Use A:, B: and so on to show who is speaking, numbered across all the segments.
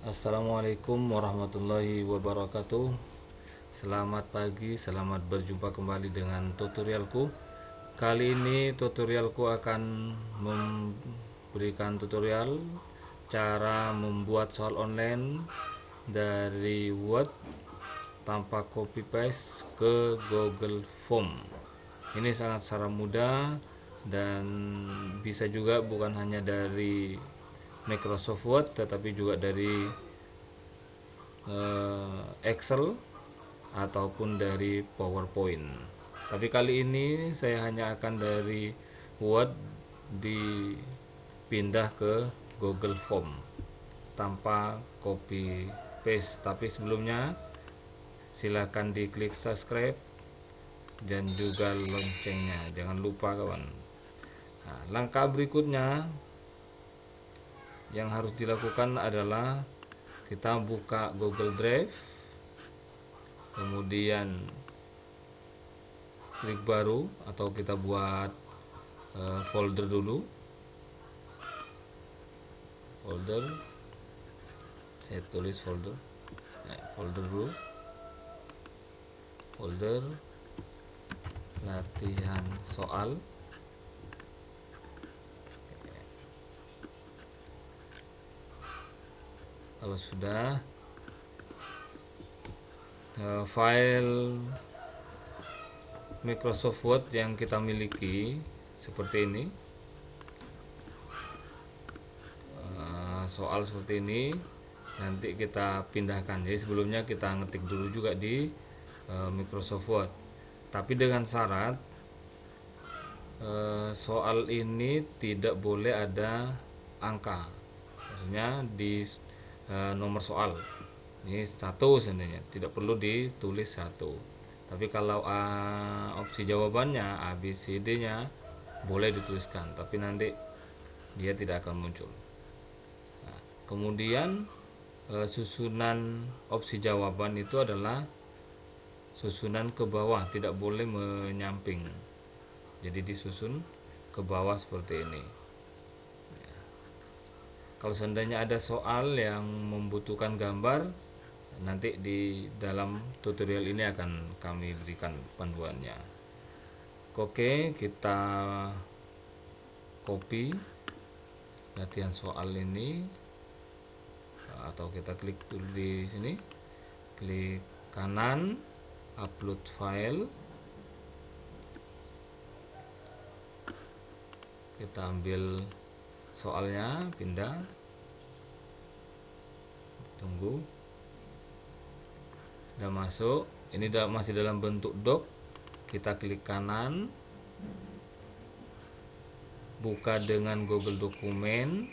A: Assalamualaikum warahmatullahi wabarakatuh. Selamat pagi, selamat berjumpa kembali dengan tutorialku. Kali ini tutorialku akan memberikan tutorial cara membuat soal online dari Word tanpa copy paste ke Google Form. Ini sangat cara mudah dan bisa juga bukan hanya dari Microsoft Word tetapi juga dari Excel ataupun dari PowerPoint. Tapi kali ini saya hanya akan dari Word dipindah ke Google Form tanpa copy paste. Tapi sebelumnya silahkan diklik subscribe dan juga loncengnya, jangan lupa kawan. Nah, langkah berikutnya yang harus dilakukan adalah kita buka Google Drive, kemudian klik baru atau kita buat folder dulu. Folder, saya tulis folder. Folder dulu. Folder latihan soal. Kalau sudah, file Microsoft Word yang kita miliki seperti ini, soal seperti ini nanti kita pindahkan. Jadi sebelumnya kita ngetik dulu juga di Microsoft Word, tapi dengan syarat soal ini tidak boleh ada angka, maksudnya di nomor soal ini satu sebenarnya, tidak perlu ditulis satu. Tapi kalau opsi jawabannya A, B, C, D nya boleh dituliskan, tapi nanti dia tidak akan muncul. Nah, kemudian susunan opsi jawaban itu adalah susunan ke bawah, tidak boleh menyamping. Jadi disusun ke bawah seperti ini. Kalau seandainya ada soal yang membutuhkan gambar, nanti di dalam tutorial ini akan kami berikan panduannya. Oke, kita copy latihan soal ini, atau kita klik dulu di sini, klik kanan, upload file. Kita ambil soalnya, pindah, tunggu, udah masuk. Ini masih dalam bentuk doc. Kita klik kanan, buka dengan Google Dokumen,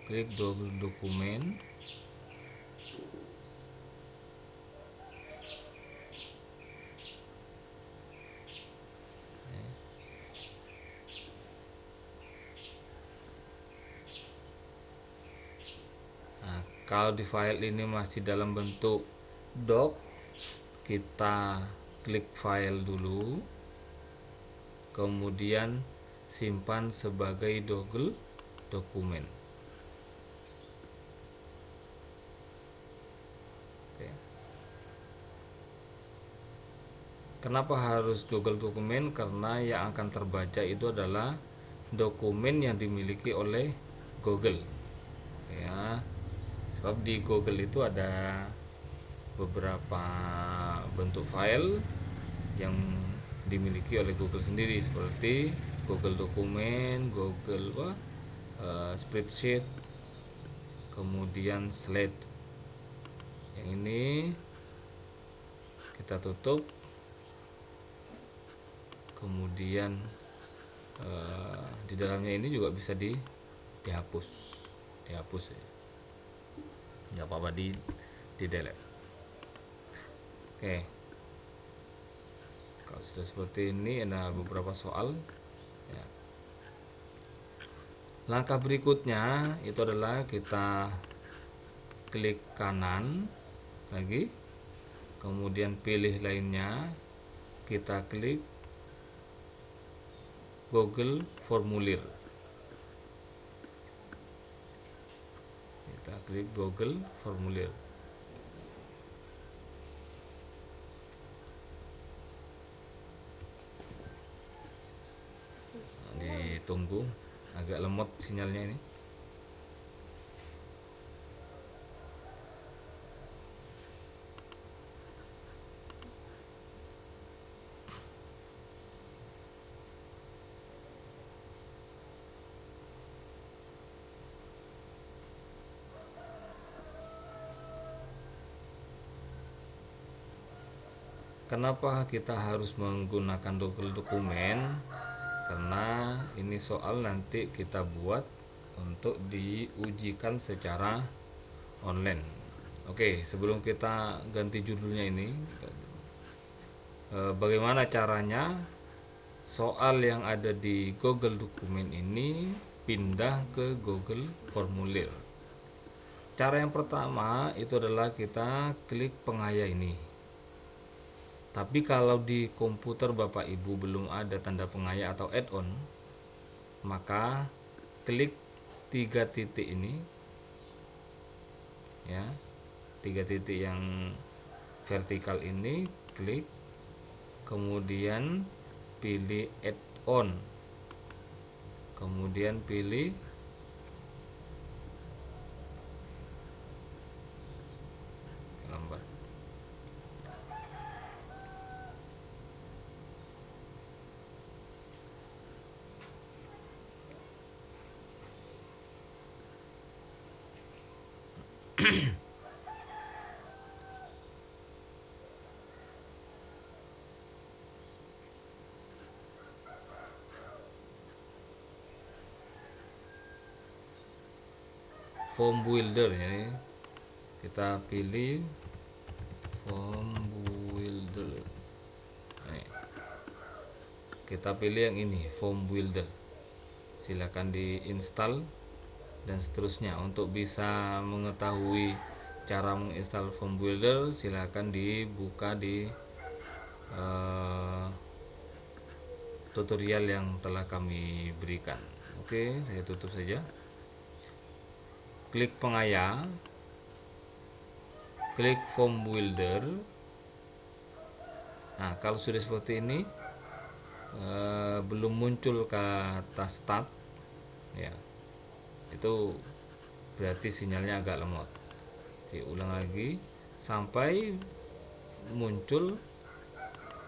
A: klik Google Dokumen. Kalau di file ini masih dalam bentuk doc, kita klik file dulu, kemudian simpan sebagai Google Dokumen. Oke. Kenapa harus Google Dokumen? Karena yang akan terbaca itu adalah dokumen yang dimiliki oleh Google, ya. Sebab di Google itu ada beberapa bentuk file yang dimiliki oleh Google sendiri, seperti Google Dokumen, Google Spreadsheet, kemudian Slide. Yang ini kita tutup, kemudian di dalamnya ini juga bisa dihapus ya, nggak apa-apa, di delete. Oke, kalau sudah seperti ini, ada beberapa soal ya. Langkah berikutnya itu adalah kita klik kanan lagi, kemudian pilih lainnya, kita klik Google Formulir. Kita kita klik Google formulir. Ditunggu, agak lemot sinyalnya ini. Kenapa kita harus menggunakan Google Dokumen? Karena ini soal nanti kita buat untuk diujikan secara online. Oke, sebelum kita ganti judulnya ini, bagaimana caranya soal yang ada di Google Dokumen ini pindah ke Google Formulir? Cara yang pertama itu adalah kita klik pengaya ini. Tapi kalau di komputer Bapak Ibu belum ada tanda pengaya atau add-on, maka klik 3 titik ini, ya, 3 titik yang vertikal ini, klik, kemudian pilih add-on, kemudian pilih lambat. Form builder ini kita pilih form builder. Ini. Kita pilih yang ini, form builder. Silakan diinstal dan seterusnya. Untuk bisa mengetahui cara menginstal form builder, silakan dibuka di tutorial yang telah kami berikan. Oke, saya tutup saja. Klik pengaya, klik form builder. Nah, kalau sudah seperti ini, belum muncul kata start, ya, itu berarti sinyalnya agak lemot. Diulang lagi sampai muncul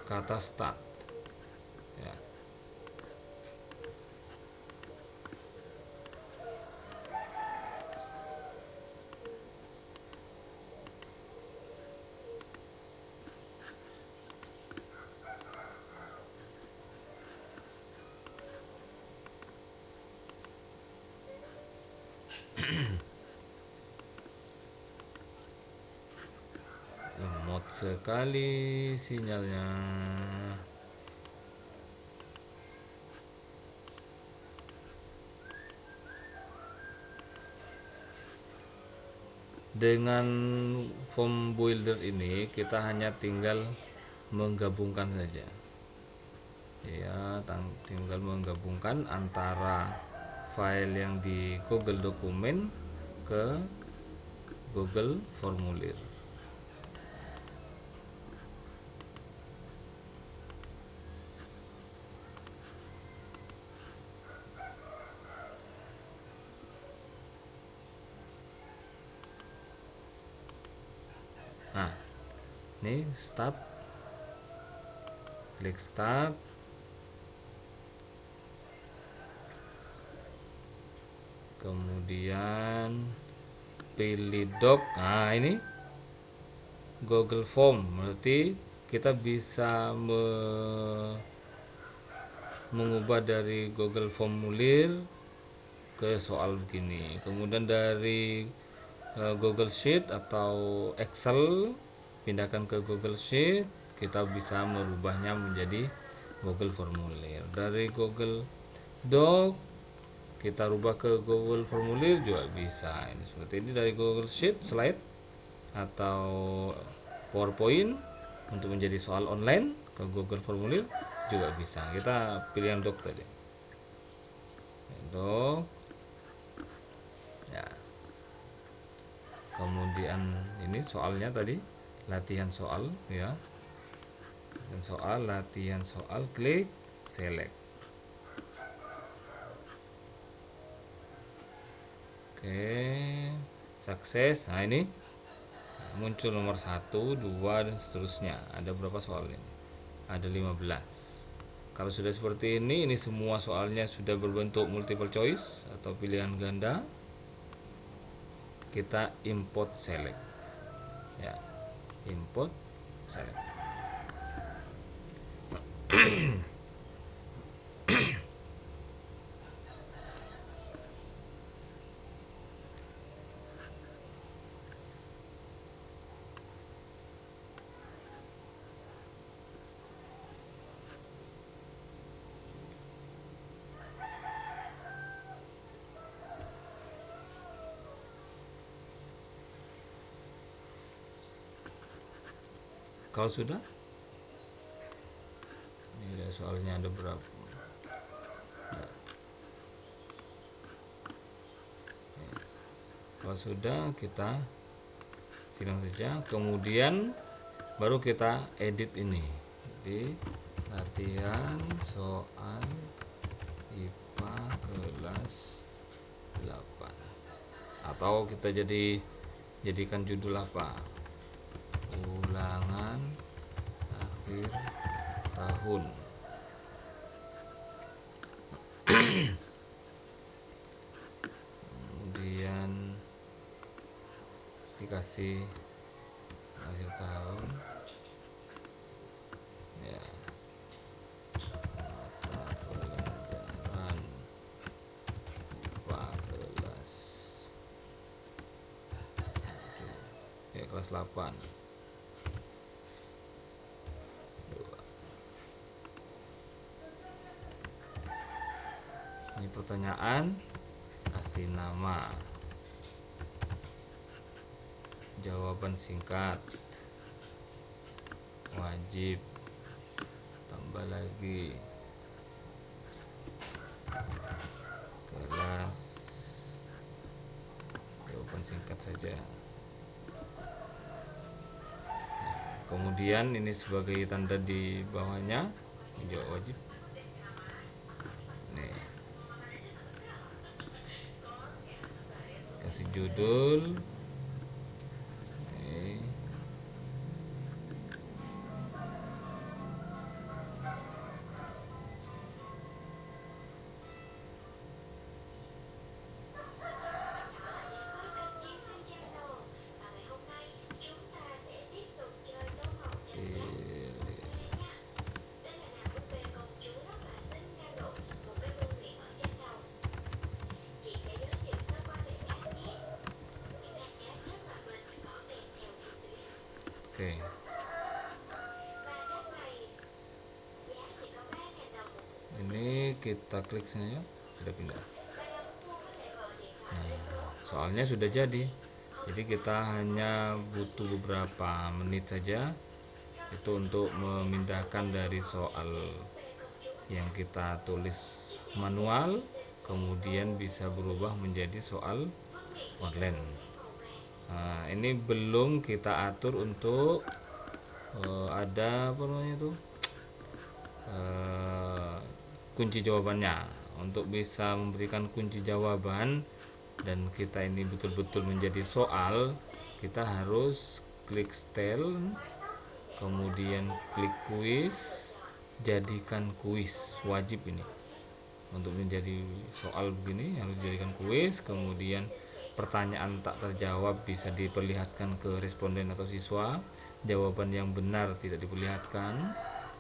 A: kata start, ya. Lemot sekali sinyalnya. Dengan form builder ini kita hanya tinggal menggabungkan saja, ya, tinggal menggabungkan antara file yang di Google Dokumen ke Google Formulir. Nah, ini start, klik start, kemudian pilih doc. Nah, ini Google Form, berarti kita bisa mengubah dari Google Formulir ke soal begini. Kemudian dari Google Sheet atau Excel pindahkan ke Google Sheet, kita bisa merubahnya menjadi Google Formulir. Dari Google Doc kita rubah ke Google Formulir juga bisa. Ini seperti ini dari Google Sheet, slide atau PowerPoint untuk menjadi soal online ke Google Formulir juga bisa. Kita pilih yang Doc tadi. Doc. Ya. pencarian ini soalnya tadi, latihan soal ya. Dan soal, latihan soal, klik select. Oke, sukses. Nah, ini muncul nomor 1, 2 dan seterusnya. Ada berapa soal ini? Ada 15. Kalau sudah seperti ini semua soalnya sudah berbentuk multiple choice atau pilihan ganda. Kita import select. Ya, import select. Kalau sudah, ini ada soalnya ada berapa? Ya. Kalau sudah, kita silang saja. Kemudian baru kita edit ini. Jadi latihan soal IPA kelas 8. Atau kita jadikan judul apa? Ulangan akhir tahun. Kemudian dikasih akhir tahun ya, mata pelajaran IPA kelas 7, ya kelas 8. Ini pertanyaan, kasih nama, jawaban singkat, wajib, tambah lagi, kelas, jawaban singkat saja. Kemudian ini sebagai tanda di bawahnya, jawab wajib. Nih, kasih judul. Oke. Ini kita klik saja, sudah pindah. Nah, soalnya sudah jadi. Jadi kita hanya butuh beberapa menit saja itu untuk memindahkan dari soal yang kita tulis manual kemudian bisa berubah menjadi soal online. Nah, ini belum kita atur untuk ada apa namanya itu kunci jawabannya. Untuk bisa memberikan kunci jawaban dan kita ini betul-betul menjadi soal, kita harus klik style, kemudian klik kuis, jadikan kuis, wajib ini. Untuk menjadi soal begini harus dijadikan kuis, kemudian pertanyaan tak terjawab bisa diperlihatkan ke responden atau siswa, jawaban yang benar tidak diperlihatkan,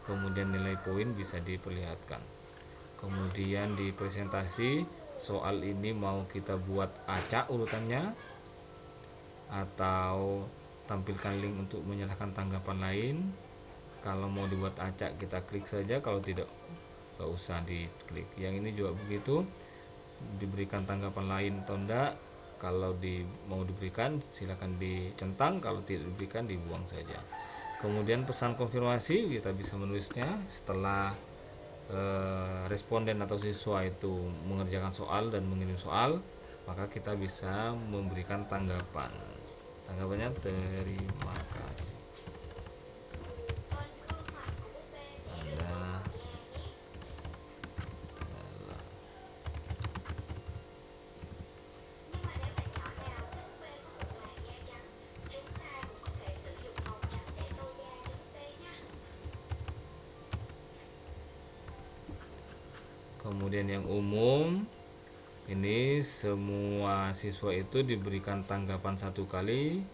A: kemudian nilai poin bisa diperlihatkan. Kemudian di presentasi soal ini mau kita buat acak urutannya atau tampilkan link untuk menyerahkan tanggapan lain. Kalau mau dibuat acak kita klik saja, kalau tidak gak usah diklik. Yang ini juga begitu, diberikan tanggapan lain atau enggak. Kalau mau diberikan silakan dicentang, kalau tidak diberikan dibuang saja. Kemudian pesan konfirmasi kita bisa menulisnya setelah responden atau siswa itu mengerjakan soal dan mengirim soal, maka kita bisa memberikan tanggapan Tanggapannya terima kasih. Anda telah Kemudian yang umum, ini semua siswa itu diberikan tanggapan satu kali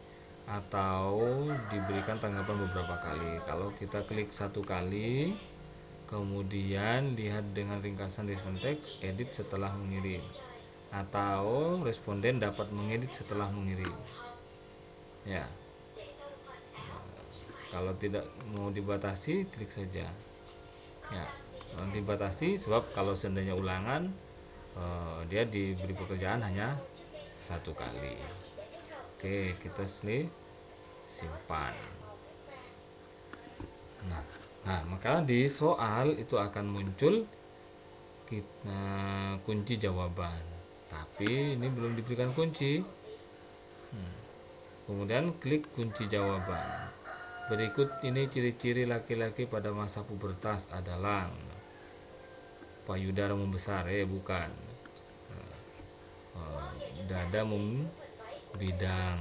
A: atau diberikan tanggapan beberapa kali. Kalau kita klik satu kali, kemudian lihat dengan ringkasan respon teks, edit setelah mengirim, atau responden dapat mengedit setelah mengirim. Ya, kalau tidak mau dibatasi, klik saja. Ya, dibatasi sebab kalau seandainya ulangan, dia diberi pekerjaan hanya satu kali. Oke, kita simpan. Nah, maka di soal itu akan muncul kunci jawaban, tapi ini belum diberikan kunci. Kemudian klik kunci jawaban. Berikut ini ciri-ciri laki-laki pada masa pubertas adalah payudara membesar, bukan, dada membidang.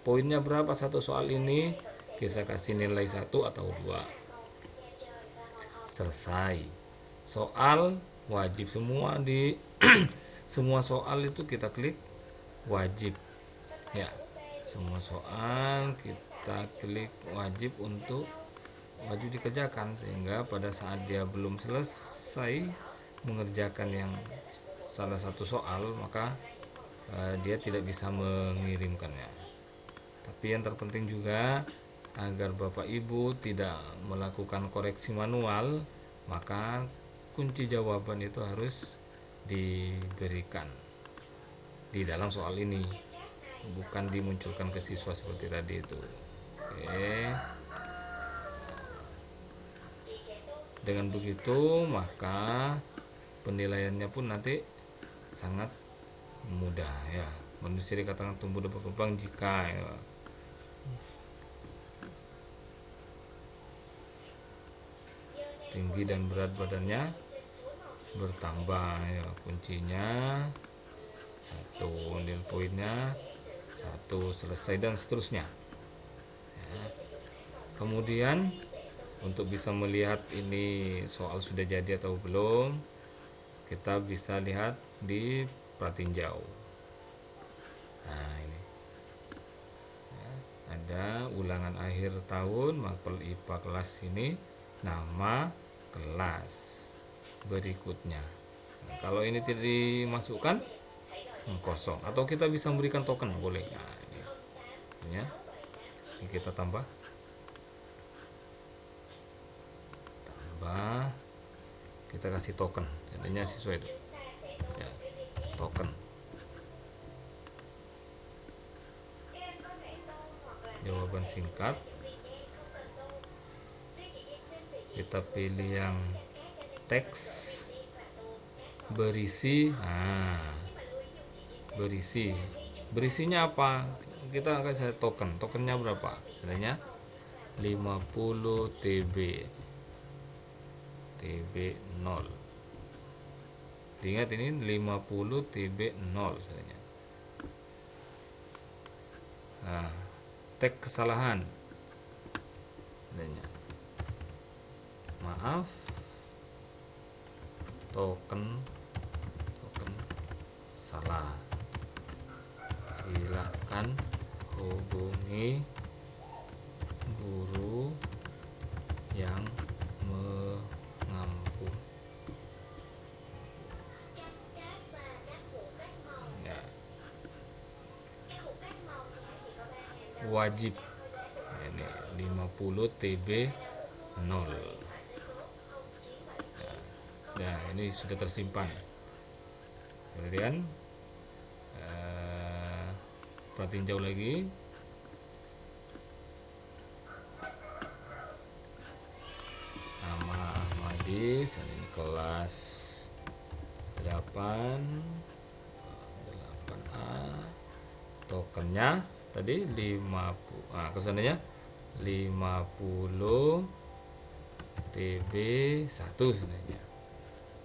A: Poinnya berapa satu soal ini? Kita kasih nilai 1 atau 2. Selesai. Soal wajib semua di semua soal itu kita klik wajib. Ya, semua soal kita klik wajib untuk wajib dikerjakan, sehingga pada saat dia belum selesai mengerjakan yang salah satu soal, maka dia tidak bisa mengirimkannya. Tapi yang terpenting juga agar Bapak Ibu tidak melakukan koreksi manual, maka kunci jawaban itu harus diberikan di dalam soal ini, bukan dimunculkan ke siswa seperti tadi itu. Oke. Dengan begitu maka penilaiannya pun nanti sangat mudah, ya. Manusia dikatakan tumbuh dan berkembang jika tinggi dan berat badannya bertambah, ya. Kuncinya 1, nilai poinnya 1, selesai, dan seterusnya, ya. Kemudian untuk bisa melihat ini soal sudah jadi atau belum, kita bisa lihat di pratinjau. Nah, ini ya, ada ulangan akhir tahun mapel IPA kelas ini, nama kelas berikutnya. Nah, kalau ini tidak dimasukkan, kosong. Atau kita bisa memberikan token, boleh. Nah, ini ya, ini kita tambah, kita kasih token, jadinya siswa itu, ya, token. Jawaban singkat, kita pilih yang teks berisi. Berisinya apa? Kita kasih tokennya berapa? Sebenarnya 50 TB 0. Ingat ini 50 TB 0 sebenarnya. Nah, teks kesalahan sebenarnya. Maaf, token salah. Silakan hubungi guru yang mengampu. Ya. Wajib ini 50 TB 0. Ya, ini sudah tersimpan. Kemudian pratinjau lagi. Nama Ahmadis, ini kelas 8 8A. Tokennya tadi 50. Nah, kesannya 50 TB1 sebenarnya.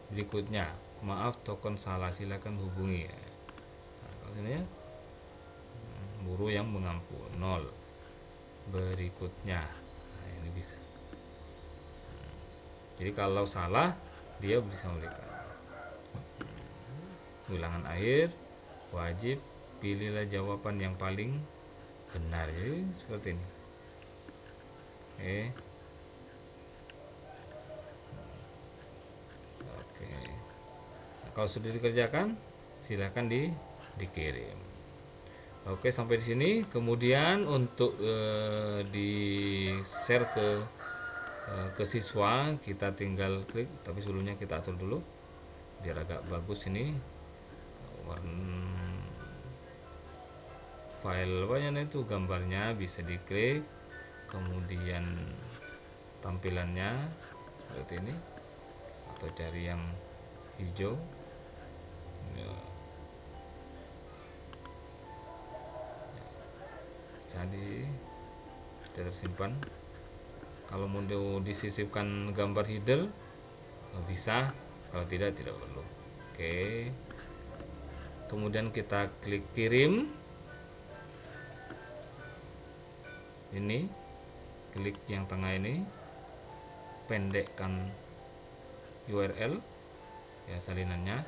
A: Berikutnya, maaf token salah, silakan hubungi. Nah, kesannya guru yang mengampu 0. Berikutnya, nah ini bisa. Jadi kalau salah dia bisa memberikan. Ulangan akhir wajib pilihlah jawaban yang paling benar. Jadi seperti ini. Oke. Nah, kalau sudah dikerjakan, silakan dikirim. Oke, sampai di sini. Kemudian untuk di share ke siswa, kita tinggal klik. Tapi sebelumnya kita atur dulu biar agak bagus ini file apanya itu, gambarnya bisa diklik, kemudian tampilannya seperti ini, atau cari yang hijau ya. Jadi sudah tersimpan. Kalau mau disisipkan gambar header bisa, kalau tidak perlu. Oke, kemudian kita klik kirim. Ini klik yang tengah ini, pendekkan URL ya, salinannya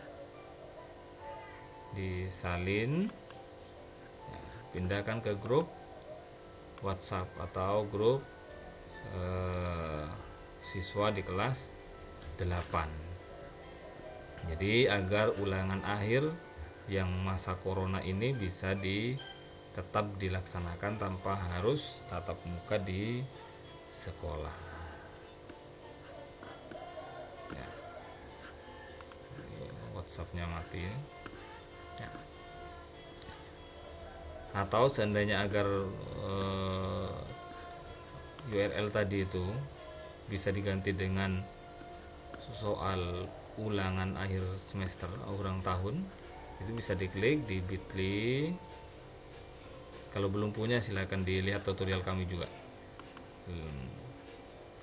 A: disalin ya, pindahkan ke grup WhatsApp atau grup siswa di kelas 8. Jadi agar ulangan akhir yang masa corona ini bisa tetap dilaksanakan tanpa harus tatap muka di sekolah ya. WhatsAppnya mati ya. Atau seandainya agar URL tadi itu bisa diganti dengan soal ulangan akhir semester ulang tahun, itu bisa diklik di bit.ly. Kalau belum punya silahkan dilihat tutorial kami juga.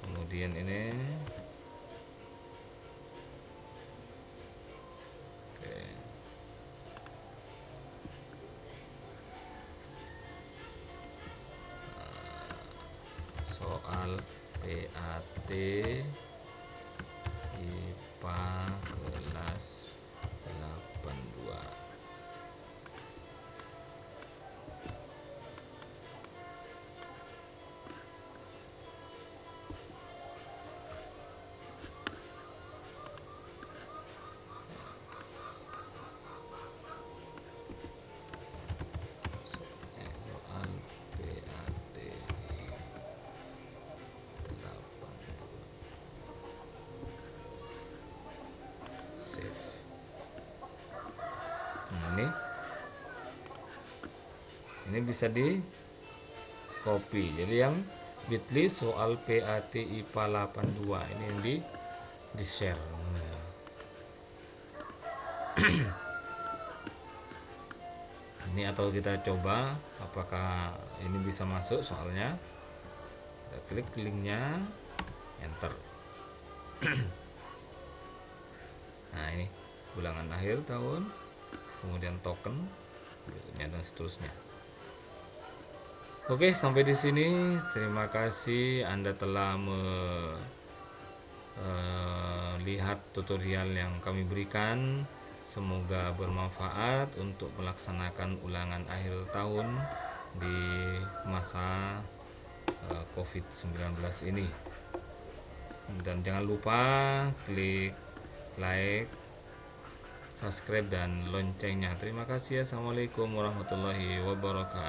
A: Kemudian ini soal PAT IPA kelas 82. Ini bisa di copy. Jadi yang bit.ly soal PAT IPA 82 ini yang di share. Ini atau kita coba apakah ini bisa masuk soalnya. Kita klik linknya, enter. Nah ini ulangan akhir tahun, kemudian token, berikutnya dan seterusnya. Oke, sampai di sini. Terima kasih Anda telah melihat tutorial yang kami berikan. Semoga bermanfaat untuk melaksanakan ulangan akhir tahun di masa COVID-19 ini. Dan jangan lupa klik like, subscribe dan loncengnya. Terima kasih. Assalamualaikum warahmatullahi wabarakatuh.